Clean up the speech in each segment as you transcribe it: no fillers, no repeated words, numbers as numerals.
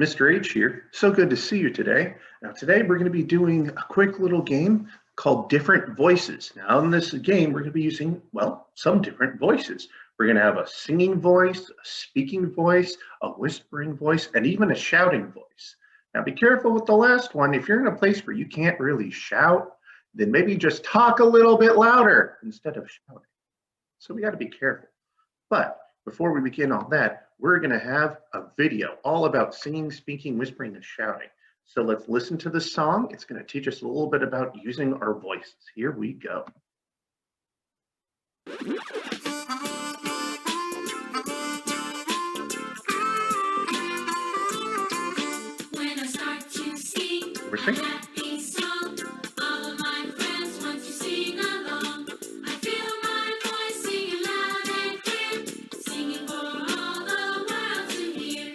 Mr. H here. So good to see you today. Now today we're going to be doing a quick little game called Different Voices. Now in this game we're going to be using, well, some different voices. We're going to have a singing voice, a speaking voice, a whispering voice, and even a shouting voice. Now be careful with the last one. If you're in a place where you can't really shout, then maybe just talk a little bit louder instead of shouting. So we got to be careful. But before we begin all that, we're going to have a video all about singing, speaking, whispering, and shouting. So let's listen to the song. It's going to teach us a little bit about using our voices. Here we go. When I start to sing, We're singing. happy song, all of my friends want to sing along. I feel my voice singing loud and clear, singing for all the world to hear.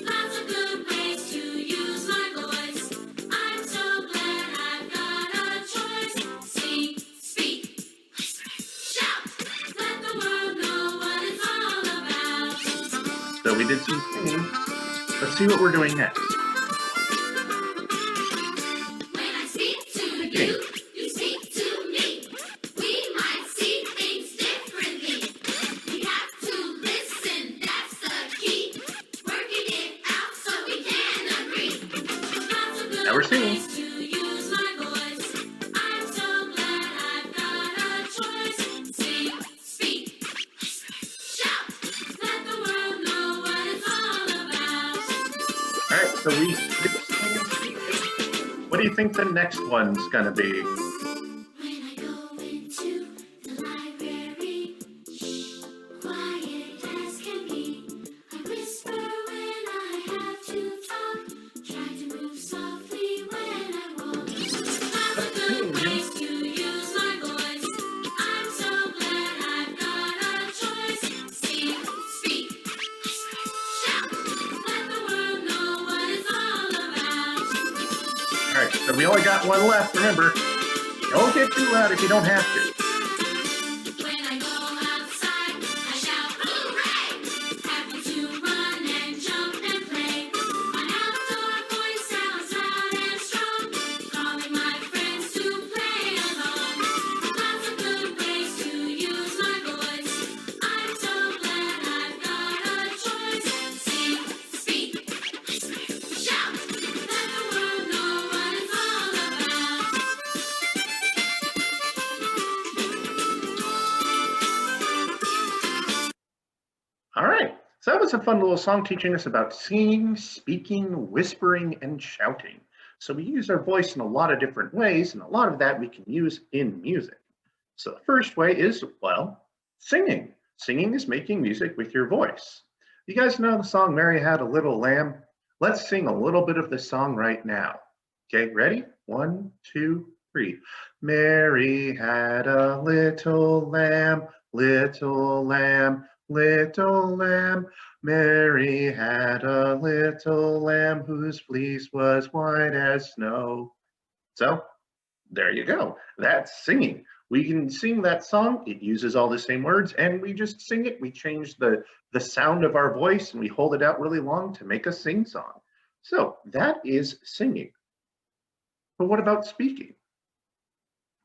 Lots of good ways to use my voice. I'm so glad I've got a choice. Sing, speak, shout, let the world know what it's all about. So we did some singing. Let's see what we're doing next. When I speak to you, you speak to me. We might see things differently. We have to listen, that's the key. Working it out so we can agree. Lots of Now we're good singing. ways to use my voice. I'm so glad I've got a choice. Sing, speak, shout. Let the world know what it's all about. All right, so we did singing and speaking. What do you think the next one's going to be? When I go into the library, shh, quiet as can be. I whisper when I have to talk, try to move softly when I walk. Lots of good ways to use my voice. I'm so glad I've got a choice. Sing, speak, shout, let the world know what it's all about. All right, so we only got one left. Remember, don't get too loud if you don't have to. When I go outside, I shout hooray! Happy to run and jump and play. My outdoor voice sounds loud and strong, calling my friends to play along. Lots of good ways to use my voice. I'm so glad I've got a choice. Sing, speak, shout, let the world know what it's all about. All right, so that was a fun little song teaching us about singing, speaking, whispering, and shouting. So we use our voice in a lot of different ways, and a lot of that we can use in music. So the first way is, well, singing. Singing is making music with your voice. You guys know the song Mary Had a Little Lamb? Let's sing a little bit of the song right now. Okay, ready? 1, 2, 3. Mary had a little lamb, little lamb, little lamb. Mary had a little lamb whose fleece was white as snow. So there you go. That's singing. We can sing that song. It uses all the same words, and we just sing it. We change the sound of our voice, and we hold it out really long to make a sing song. So that is singing. But what about speaking?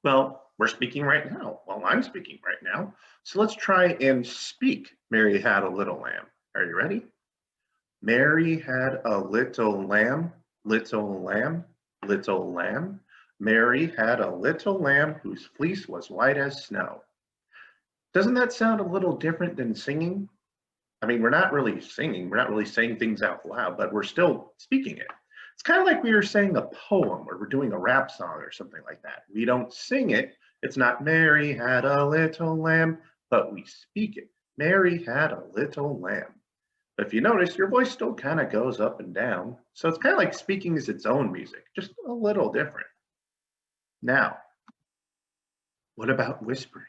Well, we're speaking right now. Well, I'm speaking right now. So let's try and speak Mary Had a Little Lamb. Are you ready? Mary had a little lamb, little lamb, little lamb. Mary had a little lamb whose fleece was white as snow. Doesn't that sound a little different than singing? I mean, we're not really singing, we're not really saying things out loud, but we're still speaking it. It's kind of like we were saying a poem or we're doing a rap song or something like that. We don't sing it. It's not Mary had a little lamb, but we speak it. Mary had a little lamb. But if you notice, your voice still kind of goes up and down. So it's kind of like speaking is its own music, just a little different. Now, what about whispering?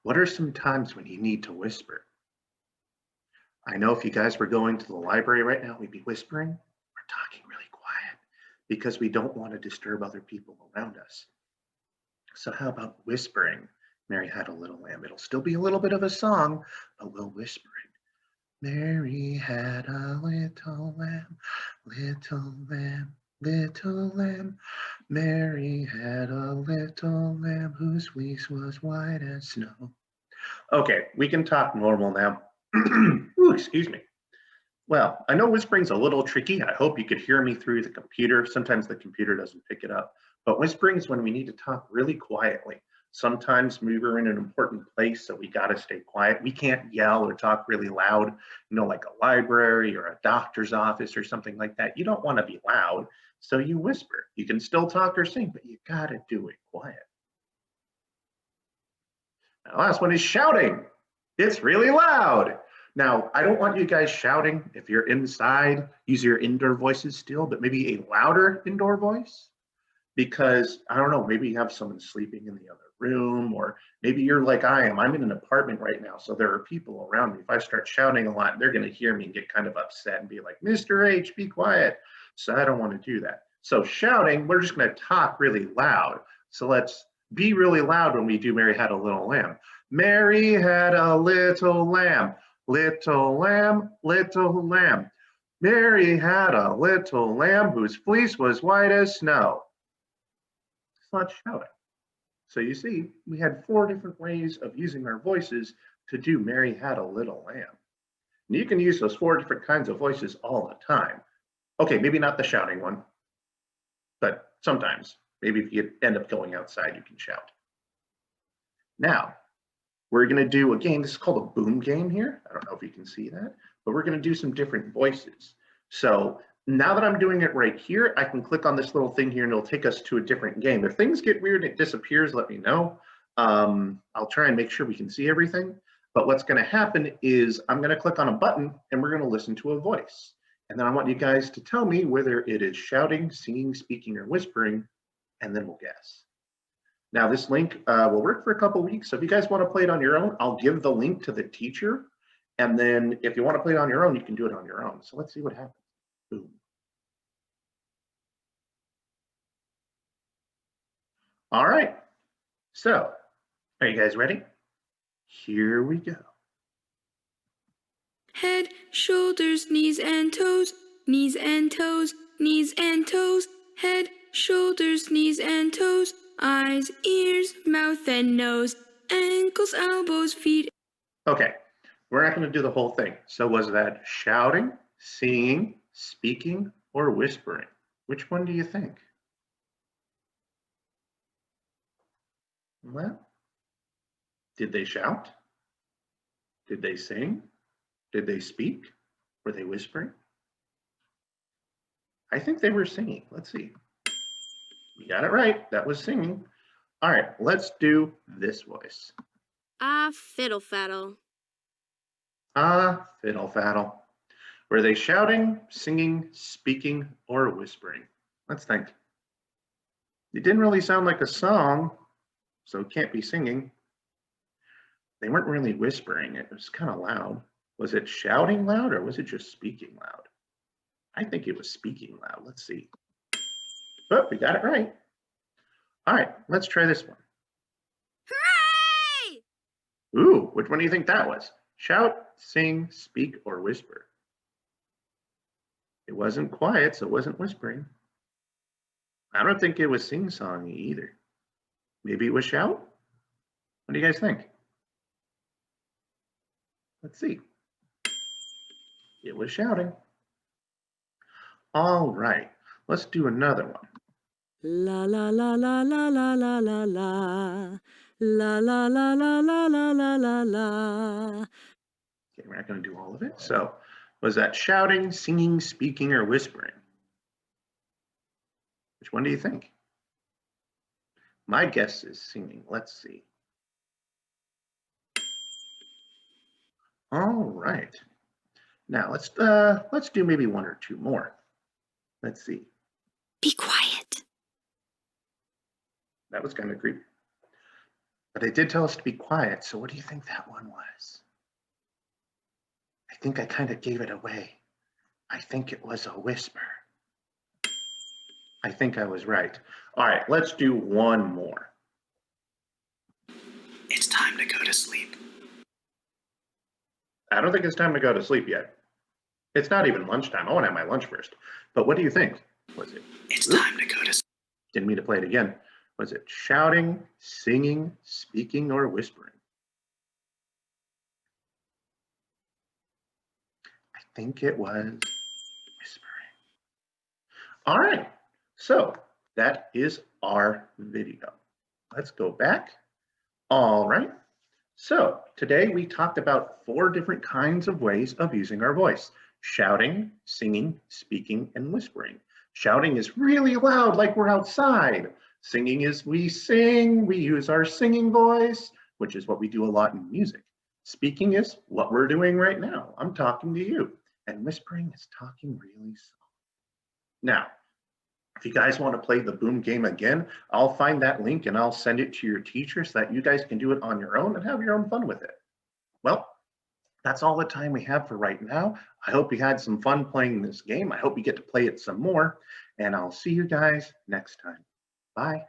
What are some times when you need to whisper? I know if you guys were going to the library right now, we'd be whispering. We're talking really quiet because we don't want to disturb other people around us. So how about whispering? Mary had a little lamb. It'll still be a little bit of a song, but we'll whisper it. Mary had a little lamb, little lamb. Mary had a little lamb whose fleece was white as snow. Okay, we can talk normal now. Ooh, excuse me. Well, I know whispering's a little tricky. I hope you could hear me through the computer. Sometimes the computer doesn't pick it up. But whispering is when we need to talk really quietly. Sometimes we're in an important place, so we got to stay quiet. We can't yell or talk really loud, like a library or a doctor's office or something like that. You don't want to be loud, so you whisper. You can still talk or sing, but you got to do it quiet. Now, last one is shouting. It's really loud. Now, I don't want you guys shouting. If you're inside, use your indoor voices still, but maybe a louder indoor voice. Because, I don't know, maybe you have someone sleeping in the other room, or maybe you're like I am. I'm in an apartment right now, so there are people around me. If I start shouting a lot, they're going to hear me and get kind of upset and be like, Mr. H, be quiet. So I don't want to do that. So shouting, we're just going to talk really loud. So let's be really loud when we do Mary Had a Little Lamb. Mary had a little lamb, little lamb, little lamb. Mary had a little lamb whose fleece was white as snow. It's not shouting. So you see, we had 4 different ways of using our voices to do Mary Had a Little Lamb. And you can use those 4 different kinds of voices all the time. Okay, maybe not the shouting one, but sometimes. Maybe if you end up going outside, you can shout. Now, we're going to do a game. This is called a boom game here. I don't know if you can see that, but we're going to do some different voices. So now that I'm doing it right here, I can click on this little thing here and it'll take us to a different game. If things get weird and it disappears, let me know. I'll try and make sure we can see everything. But what's going to happen is I'm going to click on a button and we're going to listen to a voice. And then I want you guys to tell me whether it is shouting, singing, speaking, or whispering, and then we'll guess. Now this link will work for a couple weeks. So if you guys want to play it on your own, I'll give the link to the teacher. And then if you want to play it on your own, you can do it on your own. So let's see what happens. Boom. All right. So are you guys ready? Here we go. Head, shoulders, knees and toes, knees and toes, knees and toes. Head, shoulders, knees and toes, eyes, ears, mouth and nose, ankles, elbows, feet. Okay, we're not going to do the whole thing. So was that shouting, singing, speaking, or whispering? Which one do you think? Well, did they shout? Did they sing? Did they speak? Were they whispering? I think they were singing. Let's see. You got it right. That was singing. All right, let's do this voice. Ah, fiddle faddle. Ah, fiddle faddle. Were they shouting, singing, speaking, or whispering? Let's think. It didn't really sound like a song, so it can't be singing. They weren't really whispering. It was kind of loud. Was it shouting loud or was it just speaking loud? I think it was speaking loud. Let's see. Oh, we got it right. All right, let's try this one. Hooray! Ooh, which one do you think that was? Shout, sing, speak, or whisper? It wasn't quiet, so it wasn't whispering. I don't think it was sing-songy either. Maybe it was shout? What do you guys think? Let's see. It was shouting. All right, let's do another one. La la la la la la la la la. La la la la la la la la la. Okay, we're not going to do all of it. So, was that shouting, singing, speaking, or whispering? Which one do you think? My guess is singing. Let's see. All right. Now let's do maybe 1 or 2 more. Let's see. Be quiet. That was kind of creepy. But they did tell us to be quiet, so what do you think that one was? I think I kind of gave it away. I think it was a whisper. I think I was right. All right, let's do 1 more. It's time to go to sleep. I don't think it's time to go to sleep yet. It's not even lunchtime. I want to have my lunch first. But what do you think? Was it? It's time to go to sleep. Didn't mean to play it again. Was it shouting, singing, speaking, or whispering? I think it was whispering. All right, so that is our video. Let's go back. All right, so today we talked about 4 different kinds of ways of using our voice: shouting, singing, speaking, and whispering. Shouting is really loud, like we're outside. Singing is we sing, we use our singing voice, which is what we do a lot in music. Speaking is what we're doing right now. I'm talking to you. And whispering is talking really soft. Now, if you guys want to play the boom game again, I'll find that link and I'll send it to your teacher so that you guys can do it on your own and have your own fun with it. Well, that's all the time we have for right now. I hope you had some fun playing this game. I hope you get to play it some more, and I'll see you guys next time. Bye.